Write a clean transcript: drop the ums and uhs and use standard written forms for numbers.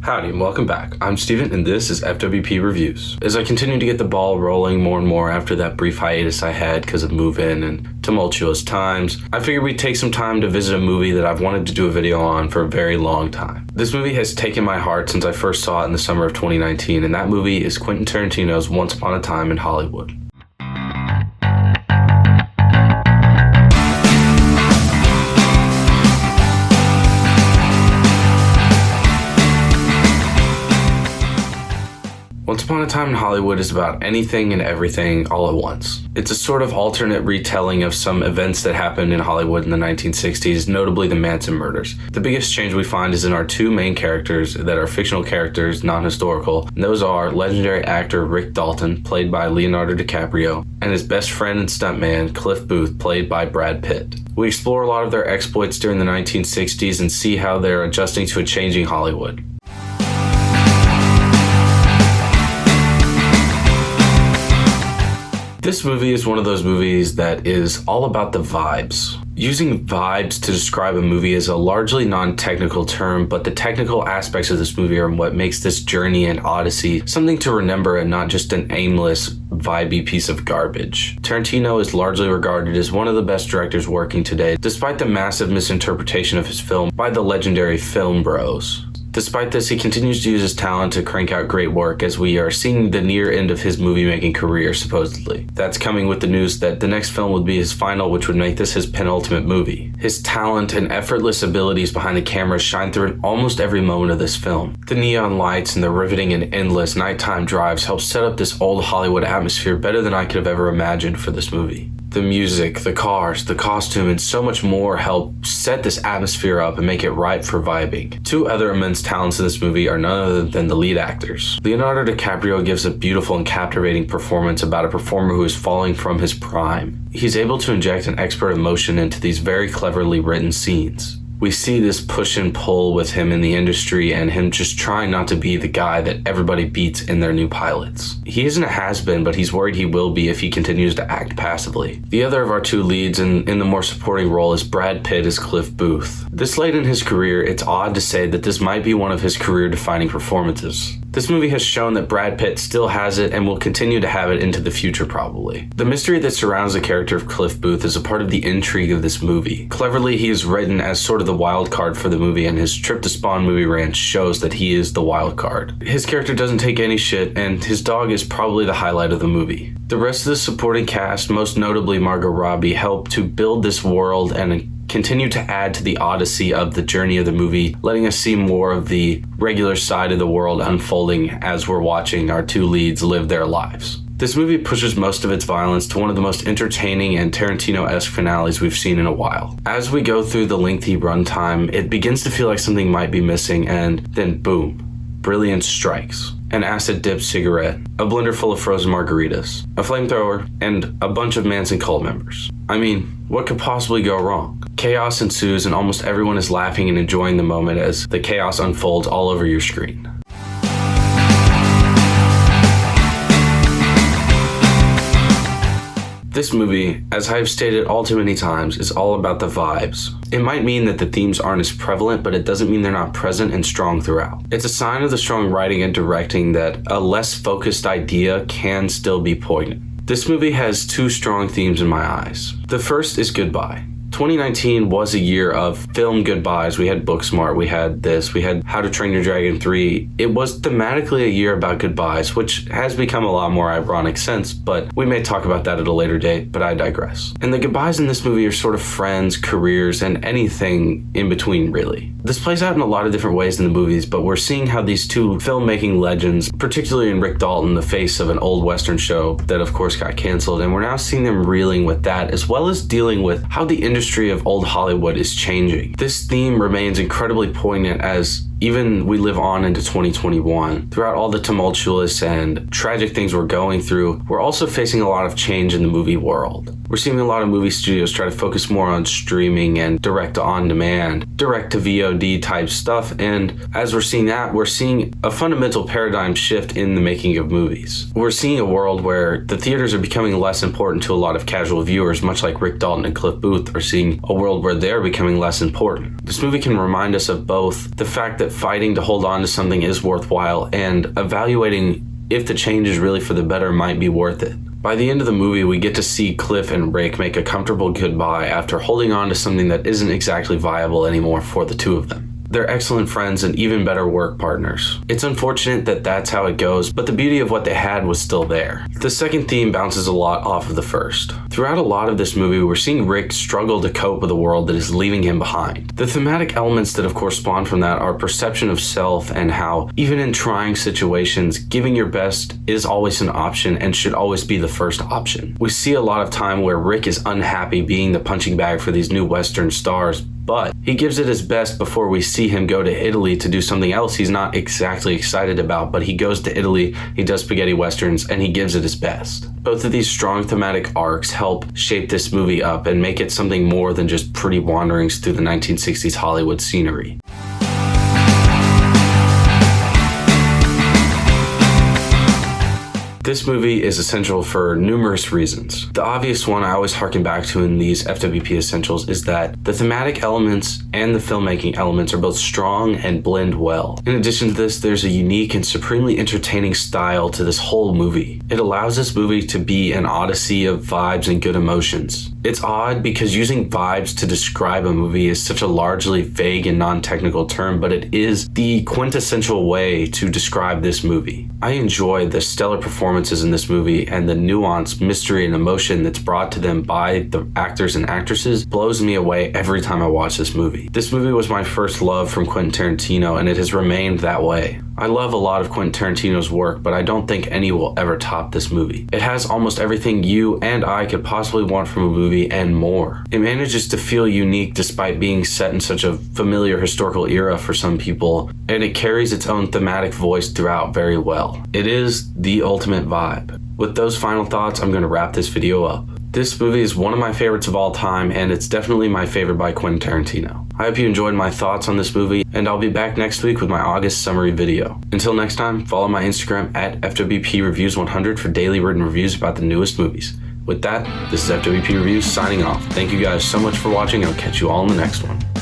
Howdy and welcome back. I'm Steven and this is FWP Reviews. As I continue to get the ball rolling more and more after that brief hiatus I had because of move-in and tumultuous times, I figured we'd take some time to visit a movie that I've wanted to do a video on for a very long time. This movie has taken my heart since I first saw it in the summer of 2019, and that movie is Quentin Tarantino's Once Upon a Time in Hollywood. Once Upon a Time in Hollywood is about anything and everything all at once. It's a sort of alternate retelling of some events that happened in Hollywood in the 1960s, notably the Manson murders. The biggest change we find is in our two main characters that are fictional characters, non-historical, and those are legendary actor Rick Dalton, played by Leonardo DiCaprio, and his best friend and stuntman, Cliff Booth, played by Brad Pitt. We explore a lot of their exploits during the 1960s and see how they're adjusting to a changing Hollywood. This movie is one of those movies that is all about the vibes. Using vibes to describe a movie is a largely non-technical term, but the technical aspects of this movie are what makes this journey and odyssey something to remember and not just an aimless, vibey piece of garbage. Tarantino is largely regarded as one of the best directors working today, despite the massive misinterpretation of his film by the legendary film bros. Despite this, he continues to use his talent to crank out great work as we are seeing the near end of his movie-making career, supposedly. That's coming with the news that the next film would be his final, which would make this his penultimate movie. His talent and effortless abilities behind the camera shine through in almost every moment of this film. The neon lights and the riveting and endless nighttime drives help set up this old Hollywood atmosphere better than I could have ever imagined for this movie. The music, the cars, the costume, and so much more help set this atmosphere up and make it ripe for vibing. Two other immense talents in this movie are none other than the lead actors. Leonardo DiCaprio gives a beautiful and captivating performance about a performer who is falling from his prime. He's able to inject an expert emotion into these very cleverly written scenes. We see this push and pull with him in the industry and him just trying not to be the guy that everybody beats in their new pilots. He isn't a has-been, but he's worried he will be if he continues to act passively. The other of our two leads in the more supporting role is Brad Pitt as Cliff Booth. This late in his career, it's odd to say that this might be one of his career-defining performances. This movie has shown that Brad Pitt still has it and will continue to have it into the future probably. The mystery that surrounds the character of Cliff Booth is a part of the intrigue of this movie. Cleverly, he is written as sort of the wild card for the movie, and his trip to Spawn Movie Ranch shows that he is the wild card. His character doesn't take any shit, and his dog is probably the highlight of the movie. The rest of the supporting cast, most notably Margot Robbie, help to build this world and continue to add to the odyssey of the journey of the movie, letting us see more of the regular side of the world unfolding as we're watching our two leads live their lives. This movie pushes most of its violence to one of the most entertaining and Tarantino-esque finales we've seen in a while. As we go through the lengthy runtime, it begins to feel like something might be missing, and then boom, brilliance strikes. An acid-dipped cigarette, a blender full of frozen margaritas, a flamethrower, and a bunch of Manson cult members. I mean, what could possibly go wrong? Chaos ensues and almost everyone is laughing and enjoying the moment as the chaos unfolds all over your screen. This movie, as I've stated all too many times, is all about the vibes. It might mean that the themes aren't as prevalent, but it doesn't mean they're not present and strong throughout. It's a sign of the strong writing and directing that a less focused idea can still be poignant. This movie has two strong themes in my eyes. The first is goodbye. 2019 was a year of film goodbyes. We had Booksmart, we had this, we had How to Train Your Dragon 3. It was thematically a year about goodbyes, which has become a lot more ironic since, but we may talk about that at a later date, but I digress. And the goodbyes in this movie are sort of friends, careers, and anything in between, really. This plays out in a lot of different ways in the movies, but we're seeing how these two filmmaking legends, particularly in Rick Dalton, the face of an old Western show that of course got canceled, and we're now seeing them reeling with that, as well as dealing with how the industry of old Hollywood is changing. This theme remains incredibly poignant as even we live on into 2021. Throughout all the tumultuous and tragic things we're going through, we're also facing a lot of change in the movie world. We're seeing a lot of movie studios try to focus more on streaming and direct to on-demand, direct to VOD type stuff, and as we're seeing that, we're seeing a fundamental paradigm shift in the making of movies. We're seeing a world where the theaters are becoming less important to a lot of casual viewers, much like Rick Dalton and Cliff Booth are seeing a world where they're becoming less important. This movie can remind us of both the fact that that fighting to hold on to something is worthwhile, and evaluating if the change is really for the better might be worth it. By the end of the movie, we get to see Cliff and Rick make a comfortable goodbye after holding on to something that isn't exactly viable anymore for the two of them. They're excellent friends and even better work partners. It's unfortunate that that's how it goes, but the beauty of what they had was still there. The second theme bounces a lot off of the first. Throughout a lot of this movie, we're seeing Rick struggle to cope with a world that is leaving him behind. The thematic elements that of course spawn from that are perception of self and how, even in trying situations, giving your best is always an option and should always be the first option. We see a lot of time where Rick is unhappy being the punching bag for these new Western stars, but he gives it his best before we see him go to Italy to do something else he's not exactly excited about, but he goes to Italy, he does spaghetti westerns, and he gives it his best. Both of these strong thematic arcs help shape this movie up and make it something more than just pretty wanderings through the 1960s Hollywood scenery. This movie is essential for numerous reasons. The obvious one I always harken back to in these FWP essentials is that the thematic elements and the filmmaking elements are both strong and blend well. In addition to this, there's a unique and supremely entertaining style to this whole movie. It allows this movie to be an odyssey of vibes and good emotions. It's odd because using vibes to describe a movie is such a largely vague and non-technical term, but it is the quintessential way to describe this movie. I enjoy the stellar performances in this movie, and the nuance, mystery, and emotion that's brought to them by the actors and actresses blows me away every time I watch this movie. This movie was my first love from Quentin Tarantino, and it has remained that way. I love a lot of Quentin Tarantino's work, but I don't think any will ever top this movie. It has almost everything you and I could possibly want from a movie and more. It manages to feel unique despite being set in such a familiar historical era for some people, and it carries its own thematic voice throughout very well. It is the ultimate vibe. With those final thoughts, I'm going to wrap this video up. This movie is one of my favorites of all time, and it's definitely my favorite by Quentin Tarantino. I hope you enjoyed my thoughts on this movie, and I'll be back next week with my August summary video. Until next time, follow my Instagram at FWP Reviews 100 for daily written reviews about the newest movies. With that, this is FWP Reviews signing off. Thank you guys so much for watching, and I'll catch you all in the next one.